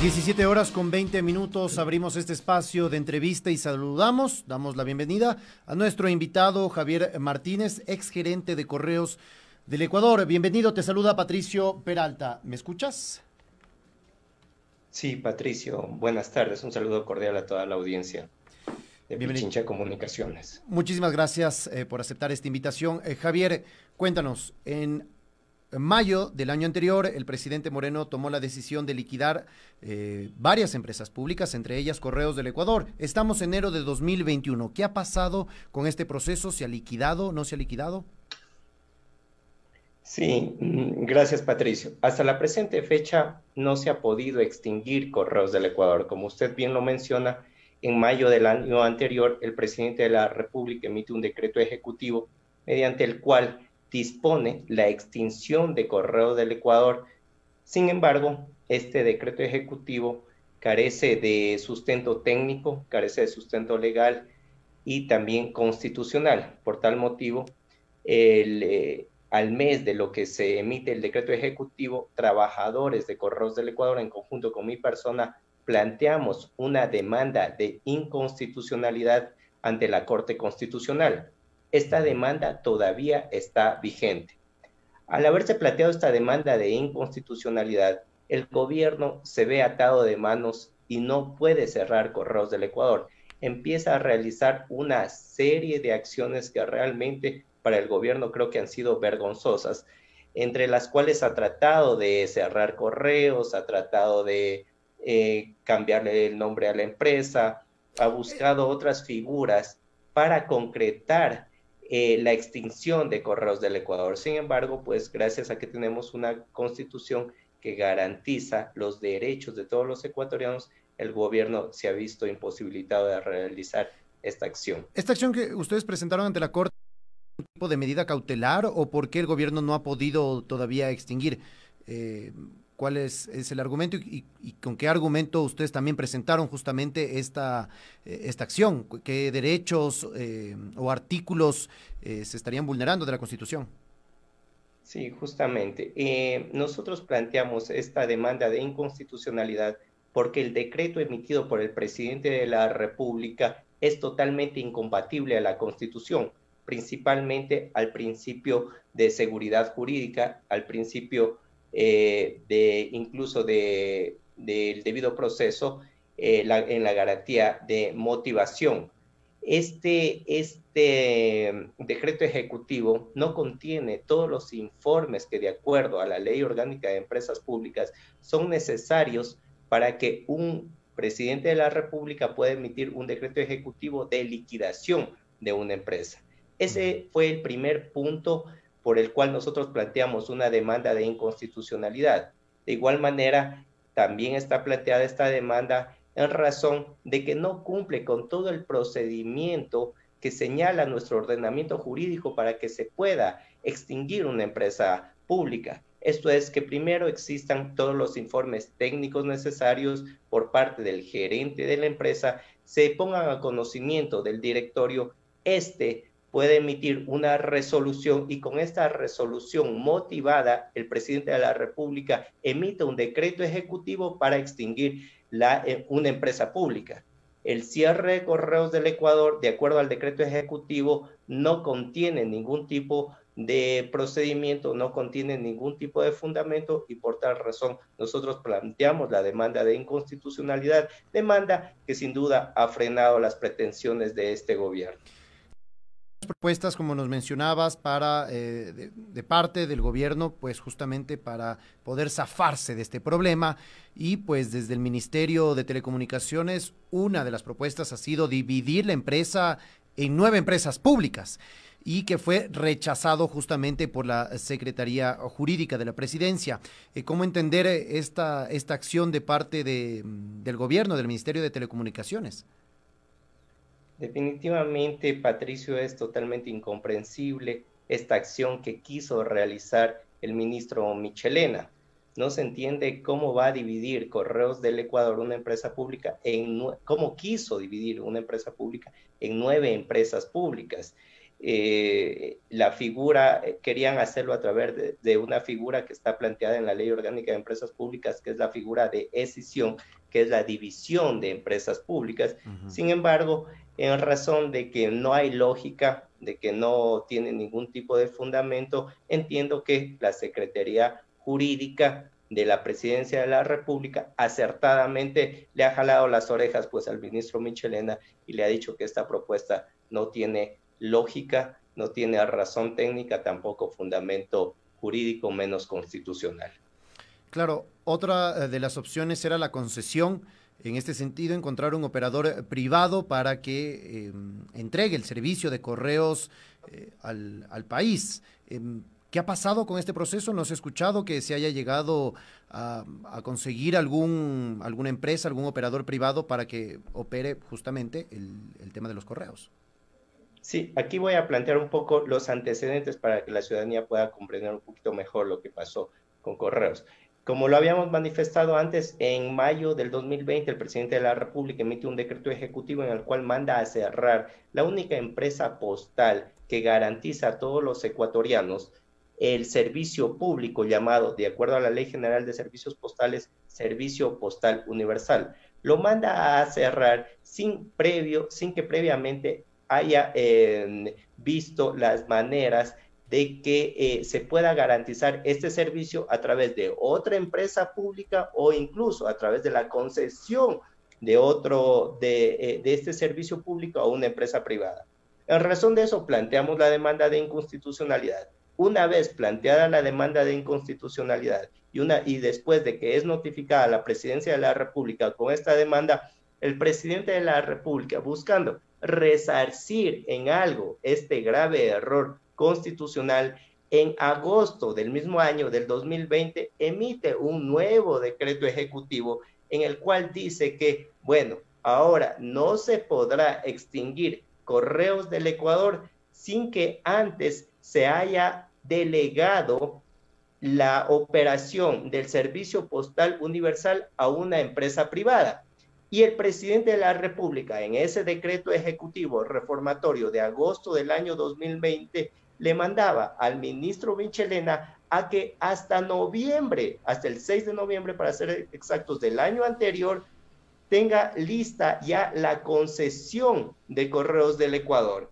17 horas con 20 minutos, abrimos este espacio de entrevista y damos la bienvenida a nuestro invitado Javier Martínez, exgerente de Correos del Ecuador. Bienvenido, te saluda Patricio Peralta. ¿Me escuchas? Sí, Patricio, buenas tardes. Un saludo cordial a toda la audiencia de Bienvenido. Pichincha Comunicaciones. Muchísimas gracias por aceptar esta invitación. Javier, cuéntanos, en mayo del año anterior, el presidente Moreno tomó la decisión de liquidar varias empresas públicas, entre ellas Correos del Ecuador. Estamos en enero de 2021. ¿Qué ha pasado con este proceso? ¿Se ha liquidado? ¿No se ha liquidado? Sí, gracias, Patricio. Hasta la presente fecha no se ha podido extinguir Correos del Ecuador. Como usted bien lo menciona, en mayo del año anterior, el presidente de la República emite un decreto ejecutivo mediante el cual dispone la extinción de Correos del Ecuador. Sin embargo, este decreto ejecutivo carece de sustento técnico, carece de sustento legal y también constitucional. Por tal motivo, al mes de lo que se emite el decreto ejecutivo, trabajadores de Correos del Ecuador, en conjunto con mi persona, planteamos una demanda de inconstitucionalidad ante la Corte Constitucional. Esta demanda todavía está vigente. Al haberse planteado esta demanda de inconstitucionalidad, el gobierno se ve atado de manos y no puede cerrar Correos del Ecuador. Empieza a realizar una serie de acciones que realmente para el gobierno creo que han sido vergonzosas, entre las cuales ha tratado de cerrar Correos, ha tratado de cambiarle el nombre a la empresa, ha buscado otras figuras para concretar la extinción de Correos del Ecuador. Sin embargo, pues gracias a que tenemos una constitución que garantiza los derechos de todos los ecuatorianos, el gobierno se ha visto imposibilitado de realizar esta acción. ¿Esta acción que ustedes presentaron ante la Corte es un tipo de medida cautelar o por qué el gobierno no ha podido todavía extinguir? ¿Cuál es el argumento y con qué argumento ustedes también presentaron justamente esta acción? ¿Qué derechos o artículos se estarían vulnerando de la Constitución? Sí, justamente. Nosotros planteamos esta demanda de inconstitucionalidad porque el decreto emitido por el presidente de la República es totalmente incompatible a la Constitución, principalmente al principio de seguridad jurídica, al principio incluso del debido proceso, en la garantía de motivación. Este decreto ejecutivo no contiene todos los informes que, de acuerdo a la Ley Orgánica de Empresas Públicas, son necesarios para que un presidente de la República pueda emitir un decreto ejecutivo de liquidación de una empresa. Ese fue el primer punto por el cual nosotros planteamos una demanda de inconstitucionalidad. De igual manera, también está planteada esta demanda en razón de que no cumple con todo el procedimiento que señala nuestro ordenamiento jurídico para que se pueda extinguir una empresa pública. Esto es que primero existan todos los informes técnicos necesarios por parte del gerente de la empresa, se pongan a conocimiento del directorio, puede emitir una resolución y con esta resolución motivada, el presidente de la República emite un decreto ejecutivo para extinguir una empresa pública. El cierre de Correos del Ecuador, de acuerdo al decreto ejecutivo, no contiene ningún tipo de procedimiento, no contiene ningún tipo de fundamento y por tal razón nosotros planteamos la demanda de inconstitucionalidad, demanda que sin duda ha frenado las pretensiones de este gobierno. Propuestas, como nos mencionabas, para de parte del gobierno, pues justamente para poder zafarse de este problema y pues desde el Ministerio de Telecomunicaciones una de las propuestas ha sido dividir la empresa en 9 empresas públicas y que fue rechazado justamente por la Secretaría Jurídica de la Presidencia. ¿Cómo entender esta acción de parte del gobierno, del Ministerio de Telecomunicaciones? Definitivamente, Patricio, es totalmente incomprensible esta acción que quiso realizar el ministro Michelena. No se entiende cómo va a dividir Correos del Ecuador, una empresa pública, cómo quiso dividir una empresa pública en 9 empresas públicas. la figura, querían hacerlo a través de una figura que está planteada en la Ley Orgánica de Empresas Públicas, que es la figura de escisión, que es la división de empresas públicas. Sin embargo, en razón de que no hay lógica, de que no tiene ningún tipo de fundamento, entiendo que la Secretaría Jurídica de la Presidencia de la República acertadamente le ha jalado las orejas pues al ministro Michelena y le ha dicho que esta propuesta no tiene lógica, no tiene razón técnica, tampoco fundamento jurídico, menos constitucional. Claro, otra de las opciones era la concesión. En este sentido, encontrar un operador privado para que entregue el servicio de correos al país. ¿Qué ha pasado con este proceso? ¿No se ha escuchado que se haya llegado a conseguir alguna empresa, algún operador privado para que opere justamente el tema de los correos? Sí, aquí voy a plantear un poco los antecedentes para que la ciudadanía pueda comprender un poquito mejor lo que pasó con Correos. Como lo habíamos manifestado antes, en mayo del 2020 el presidente de la República emite un decreto ejecutivo en el cual manda a cerrar la única empresa postal que garantiza a todos los ecuatorianos el servicio público llamado, de acuerdo a la Ley General de Servicios Postales, Servicio Postal Universal. Lo manda a cerrar sin que previamente haya visto las maneras de que se pueda garantizar este servicio a través de otra empresa pública o incluso a través de la concesión de este servicio público a una empresa privada. En razón de eso, planteamos la demanda de inconstitucionalidad. Una vez planteada la demanda de inconstitucionalidad y después de que es notificada la Presidencia de la República con esta demanda, el presidente de la República, buscando resarcir en algo este grave error constitucional, en agosto del mismo año del 2020 emite un nuevo decreto ejecutivo en el cual dice que, bueno, ahora no se podrá extinguir Correos del Ecuador sin que antes se haya delegado la operación del servicio postal universal a una empresa privada. Y el presidente de la República, en ese decreto ejecutivo reformatorio de agosto del año 2020, le mandaba al ministro Michelena a que hasta noviembre, hasta el 6 de noviembre, para ser exactos, del año anterior, tenga lista ya la concesión de Correos del Ecuador.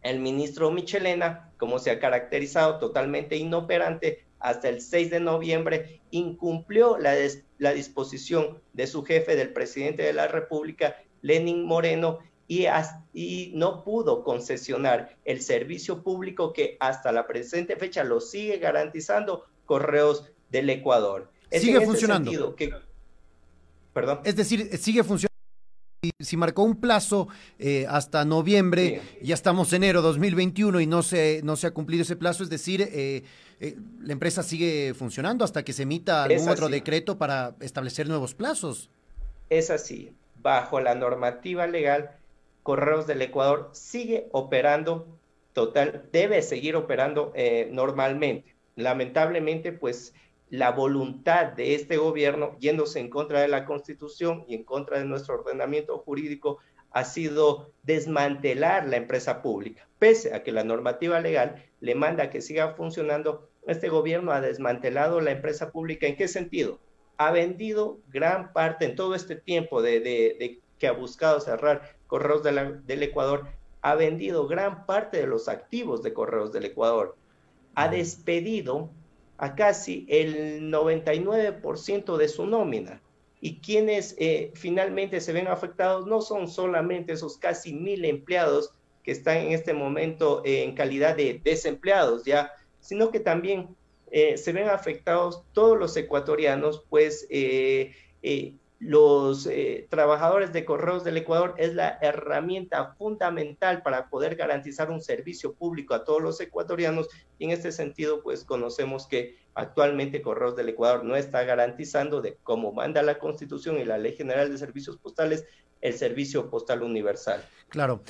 El ministro Michelena, como se ha caracterizado totalmente inoperante, hasta el 6 de noviembre incumplió la disposición de su jefe, del presidente de la República, Lenín Moreno, y no pudo concesionar el servicio público que hasta la presente fecha lo sigue garantizando Correos del Ecuador. Sigue funcionando. Perdón. Es decir, sigue funcionando. Si marcó un plazo hasta noviembre, sí. Ya estamos en enero 2021 y no se ha cumplido ese plazo, es decir, la empresa sigue funcionando hasta que se emita algún otro decreto para establecer nuevos plazos. Es así, bajo la normativa legal, Correos del Ecuador sigue operando debe seguir operando normalmente. Lamentablemente, pues, la voluntad de este gobierno, yéndose en contra de la Constitución y en contra de nuestro ordenamiento jurídico, ha sido desmantelar la empresa pública. Pese a que la normativa legal le manda que siga funcionando, este gobierno ha desmantelado la empresa pública. ¿En qué sentido? Ha vendido gran parte, en todo este tiempo de que ha buscado cerrar Correos del Ecuador, ha vendido gran parte de los activos de Correos del Ecuador. Ha despedido a casi el 99% de su nómina. Y quienes finalmente se ven afectados no son solamente esos casi 1,000 empleados que están en este momento en calidad de desempleados, ya, sino que también se ven afectados todos los ecuatorianos, pues los trabajadores de Correos del Ecuador es la herramienta fundamental para poder garantizar un servicio público a todos los ecuatorianos, y en este sentido pues conocemos que Actualmente Correos del Ecuador no está garantizando, de como manda la Constitución y la Ley General de Servicios Postales, el servicio postal universal. Claro,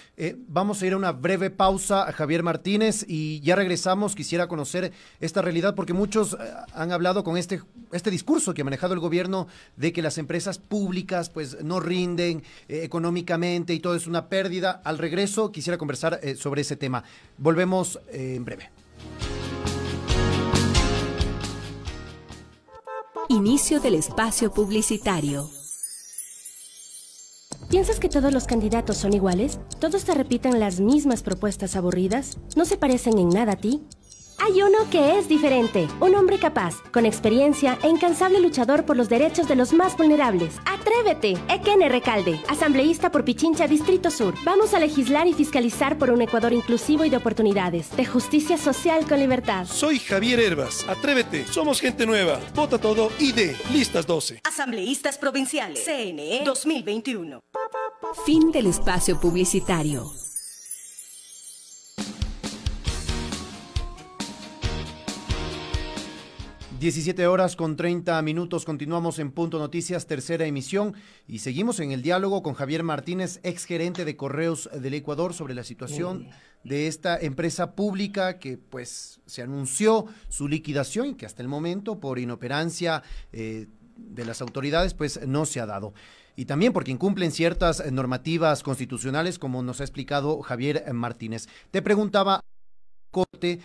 vamos a ir a una breve pausa, Javier Martínez, y ya regresamos. Quisiera conocer esta realidad porque muchos han hablado con este discurso que ha manejado el gobierno de que las empresas públicas pues no rinden económicamente y todo es una pérdida. Al regreso quisiera conversar sobre ese tema. Volvemos en breve. Inicio del espacio publicitario. ¿Piensas que todos los candidatos son iguales? ¿Todos te repiten las mismas propuestas aburridas? ¿No se parecen en nada a ti? Hay uno que es diferente, un hombre capaz, con experiencia e incansable luchador por los derechos de los más vulnerables. ¡Atrévete! Ekene Recalde, asambleísta por Pichincha, Distrito Sur. Vamos a legislar y fiscalizar por un Ecuador inclusivo y de oportunidades, de justicia social con libertad. Soy Javier Herbas. Atrévete. Somos gente nueva. Vota todo ID. Listas 12. Asambleístas provinciales. CNE 2021. Fin del espacio publicitario. 17:30. Continuamos en Punto Noticias, tercera emisión, y seguimos en el diálogo con Javier Martínez, exgerente de Correos del Ecuador, sobre la situación de esta empresa pública que pues se anunció su liquidación y que hasta el momento, por inoperancia de las autoridades, pues no se ha dado. Y también porque incumplen ciertas normativas constitucionales, como nos ha explicado Javier Martínez. Te preguntaba, Corte,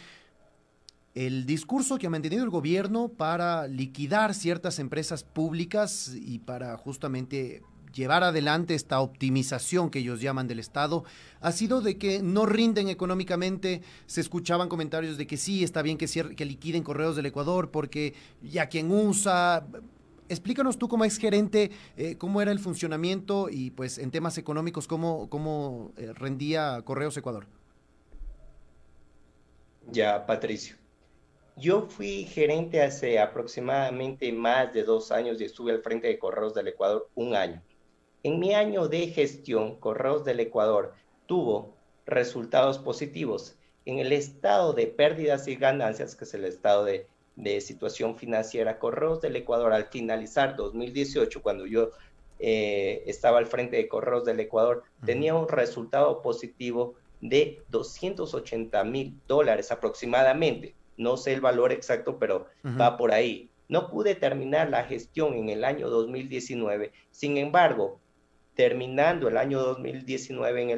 el discurso que ha mantenido el gobierno para liquidar ciertas empresas públicas y para justamente llevar adelante esta optimización que ellos llaman del Estado, ha sido de que no rinden económicamente. Se escuchaban comentarios de que sí, está bien que liquiden Correos del Ecuador porque ya quien usa. Explícanos tú como exgerente cómo era el funcionamiento y pues en temas económicos cómo rendía Correos Ecuador. Ya, Patricio. Yo fui gerente hace aproximadamente más de 2 años y estuve al frente de Correos del Ecuador 1 año. En mi año de gestión, Correos del Ecuador tuvo resultados positivos. En el estado de pérdidas y ganancias, que es el estado de situación financiera, Correos del Ecuador al finalizar 2018, cuando yo estaba al frente de Correos del Ecuador, tenía un resultado positivo de $280,000 aproximadamente. No sé el valor exacto, pero va por ahí. No pude terminar la gestión en el año 2019. Sin embargo, terminando el año 2019,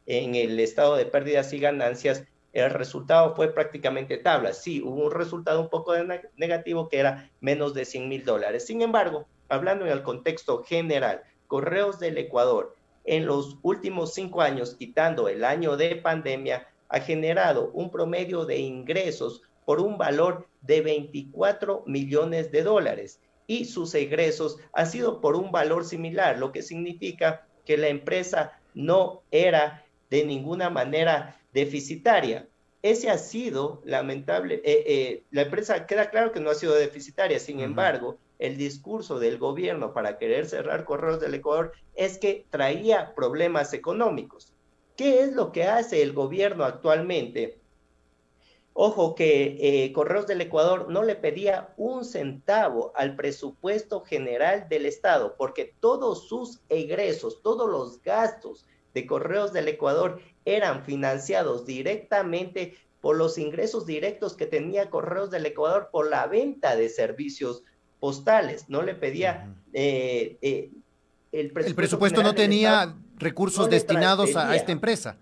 en el estado de pérdidas y ganancias, el resultado fue prácticamente tabla. Sí, hubo un resultado un poco negativo, que era menos de $100,000. Sin embargo, hablando en el contexto general, Correos del Ecuador, en los últimos 5 años, quitando el año de pandemia, ha generado un promedio de ingresos por un valor de $24 millones y sus egresos han sido por un valor similar, lo que significa que la empresa no era de ninguna manera deficitaria. Ese ha sido lamentable, la empresa queda claro que no ha sido deficitaria. Sin embargo, el discurso del gobierno para querer cerrar Correos del Ecuador es que traía problemas económicos. ¿Qué es lo que hace el gobierno actualmente? Ojo que Correos del Ecuador no le pedía un centavo al presupuesto general del Estado, porque todos sus egresos, todos los gastos de Correos del Ecuador eran financiados directamente por los ingresos directos que tenía Correos del Ecuador por la venta de servicios postales. No le pedía el presupuesto no tenía recursos destinados a esta empresa.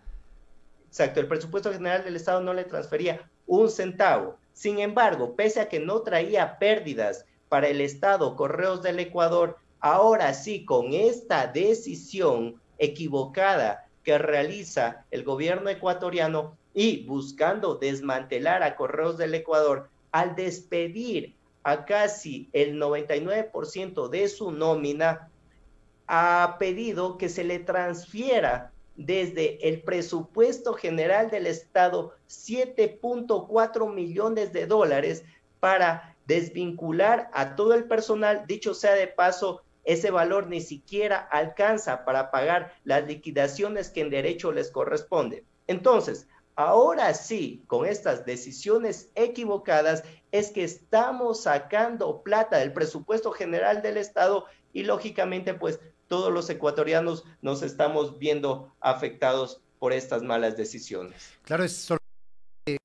Exacto, el presupuesto general del Estado no le transfería un centavo. Sin embargo, pese a que no traía pérdidas para el Estado, Correos del Ecuador, ahora sí, con esta decisión equivocada que realiza el gobierno ecuatoriano y buscando desmantelar a Correos del Ecuador, al despedir a casi el 99% de su nómina, ha pedido que se le transfiera desde el presupuesto general del Estado $7.4 millones para desvincular a todo el personal. Dicho sea de paso, ese valor ni siquiera alcanza para pagar las liquidaciones que en derecho les corresponde. Entonces, ahora sí, con estas decisiones equivocadas, es que estamos sacando plata del presupuesto general del Estado y lógicamente pues todos los ecuatorianos nos estamos viendo afectados por estas malas decisiones. Claro,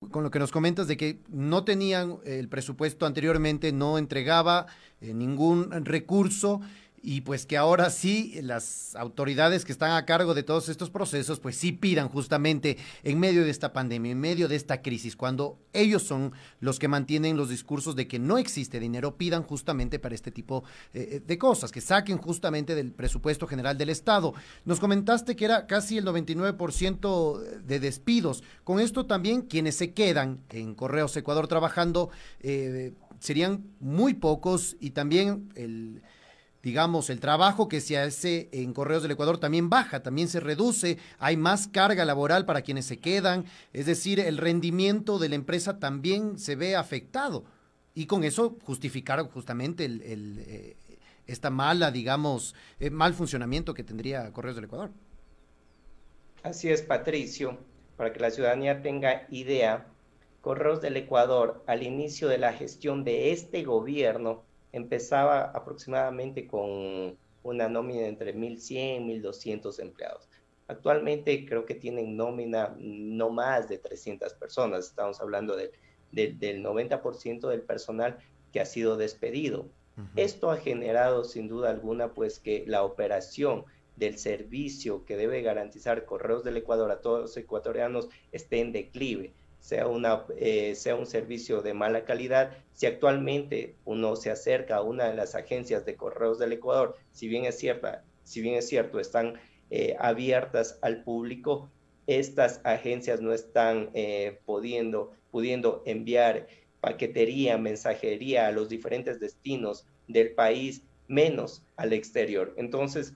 con lo que nos comentas de que no tenían el presupuesto anteriormente, no entregaba ningún recurso, y pues que ahora sí las autoridades que están a cargo de todos estos procesos pues sí pidan justamente en medio de esta pandemia, en medio de esta crisis, cuando ellos son los que mantienen los discursos de que no existe dinero, pidan justamente para este tipo de cosas, que saquen justamente del presupuesto general del Estado. Nos comentaste que era casi el 99% de despidos. Con esto también quienes se quedan en Correos Ecuador trabajando serían muy pocos, y también digamos, el trabajo que se hace en Correos del Ecuador también baja, también se reduce, hay más carga laboral para quienes se quedan, es decir, el rendimiento de la empresa también se ve afectado, y con eso justificar justamente esta mala, digamos, mal funcionamiento que tendría Correos del Ecuador. Así es, Patricio, para que la ciudadanía tenga idea, Correos del Ecuador al inicio de la gestión de este gobierno empezaba aproximadamente con una nómina entre 1.100, 1.200 empleados. Actualmente creo que tienen nómina no más de 300 personas. Estamos hablando del 90% del personal que ha sido despedido. Uh-huh. Esto ha generado sin duda alguna pues que la operación del servicio que debe garantizar Correos del Ecuador a todos los ecuatorianos esté en declive. Sea un servicio de mala calidad. Si actualmente uno se acerca a una de las agencias de Correos del Ecuador, si bien es cierto, están abiertas al público, estas agencias no están pudiendo enviar paquetería, mensajería a los diferentes destinos del país, menos al exterior. Entonces,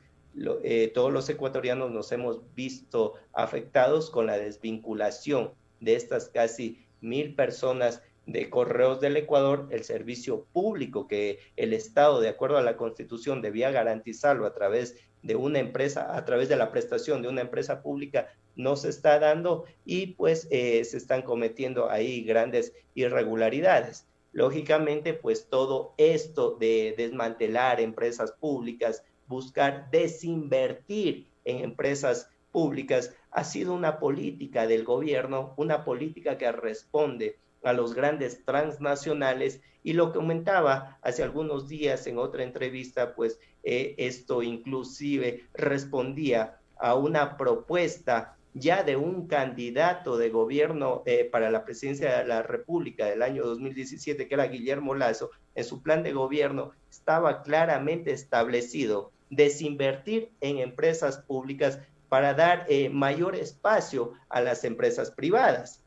todos los ecuatorianos nos hemos visto afectados con la desvinculación de estas casi 1.000 personas de Correos del Ecuador. El servicio público que el Estado, de acuerdo a la Constitución, debía garantizarlo a través de una empresa, a través de la prestación de una empresa pública, no se está dando, y pues se están cometiendo ahí grandes irregularidades. Lógicamente, pues todo esto de desmantelar empresas públicas, buscar desinvertir en empresas públicas, ha sido una política del gobierno, una política que responde a los grandes transnacionales, y lo comentaba hace algunos días en otra entrevista, pues esto inclusive respondía a una propuesta ya de un candidato de gobierno para la presidencia de la República del año 2017, que era Guillermo Lasso. En su plan de gobierno estaba claramente establecido desinvertir en empresas públicas para dar mayor espacio a las empresas privadas.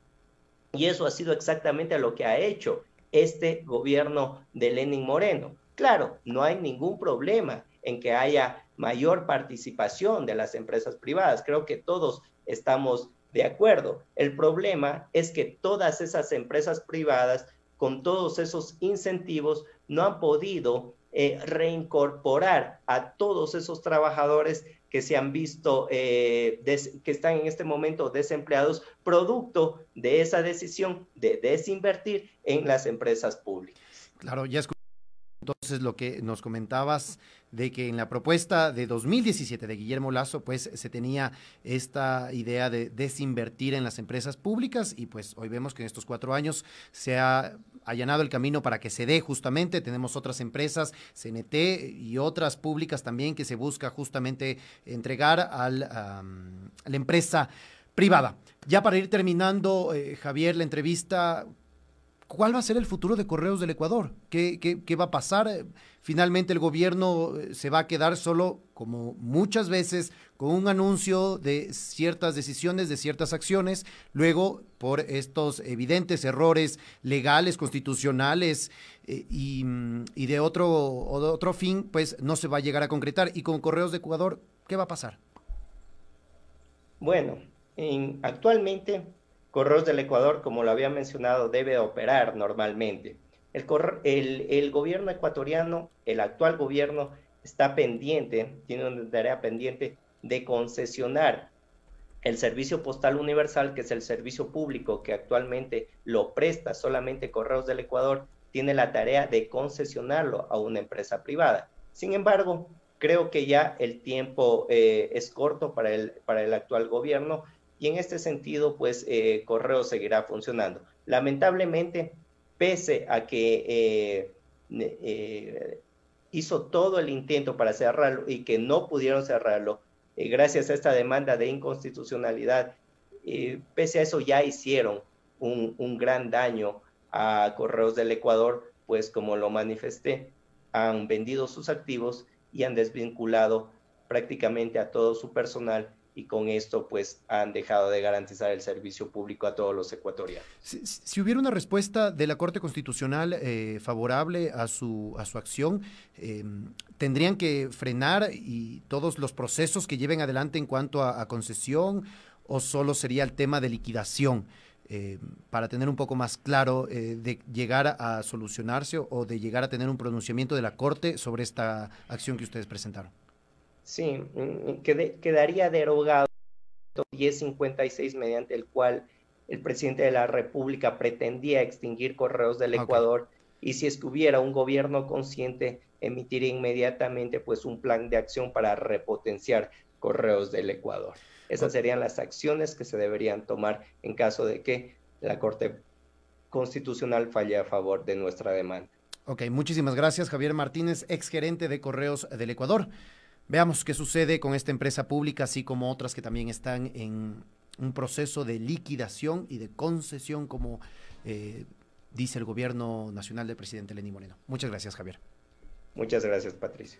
Y eso ha sido exactamente lo que ha hecho este gobierno de Lenín Moreno. Claro, no hay ningún problema en que haya mayor participación de las empresas privadas. Creo que todos estamos de acuerdo. El problema es que todas esas empresas privadas, con todos esos incentivos, no han podido reincorporar a todos esos trabajadores que se han visto, que están en este momento desempleados, producto de esa decisión de desinvertir en las empresas públicas. Claro, ya escuché entonces lo que nos comentabas de que en la propuesta de 2017 de Guillermo Lasso, pues se tenía esta idea de desinvertir en las empresas públicas, y pues hoy vemos que en estos 4 años se ha allanado el camino para que se dé justamente. Tenemos otras empresas, CNT y otras públicas también, que se busca justamente entregar a la empresa privada. Ya para ir terminando, Javier, la entrevista, ¿cuál va a ser el futuro de Correos del Ecuador? ¿Qué va a pasar? Finalmente el gobierno se va a quedar solo, como muchas veces, con un anuncio de ciertas decisiones, de ciertas acciones. Luego, por estos evidentes errores legales, constitucionales y de otro fin, pues no se va a llegar a concretar. Y con Correos de Ecuador, ¿qué va a pasar? Bueno, actualmente Correos del Ecuador, como lo había mencionado, debe operar normalmente. El gobierno ecuatoriano, el actual gobierno, está pendiente, tiene una tarea pendiente de concesionar El servicio postal universal, que es el servicio público que actualmente lo presta solamente Correos del Ecuador, tiene la tarea de concesionarlo a una empresa privada. Sin embargo, creo que ya el tiempo es corto para el actual gobierno y en este sentido, pues, Correos seguirá funcionando. Lamentablemente, pese a que hizo todo el intento para cerrarlo y que no pudieron cerrarlo, gracias a esta demanda de inconstitucionalidad, pese a eso ya hicieron un gran daño a Correos del Ecuador, pues como lo manifesté, han vendido sus activos y han desvinculado prácticamente a todo su personal y con esto pues han dejado de garantizar el servicio público a todos los ecuatorianos. Si hubiera una respuesta de la Corte Constitucional favorable a su acción, ¿tendrían que frenar y todos los procesos que lleven adelante en cuanto a concesión o solo sería el tema de liquidación? Para tener un poco más claro de llegar a solucionarse o de llegar a tener un pronunciamiento de la Corte sobre esta acción que ustedes presentaron. Sí, quedaría derogado el 1056 mediante el cual el presidente de la República pretendía extinguir Correos del Ecuador y si es que hubiera un gobierno consciente emitiría inmediatamente pues un plan de acción para repotenciar Correos del Ecuador. Esas serían las acciones que se deberían tomar en caso de que la Corte Constitucional falle a favor de nuestra demanda. Ok, muchísimas gracias, Javier Martínez, exgerente de Correos del Ecuador. Veamos qué sucede con esta empresa pública, así como otras que también están en un proceso de liquidación y de concesión, como dice el gobierno nacional del presidente Lenín Moreno. Muchas gracias, Javier. Muchas gracias, Patricio.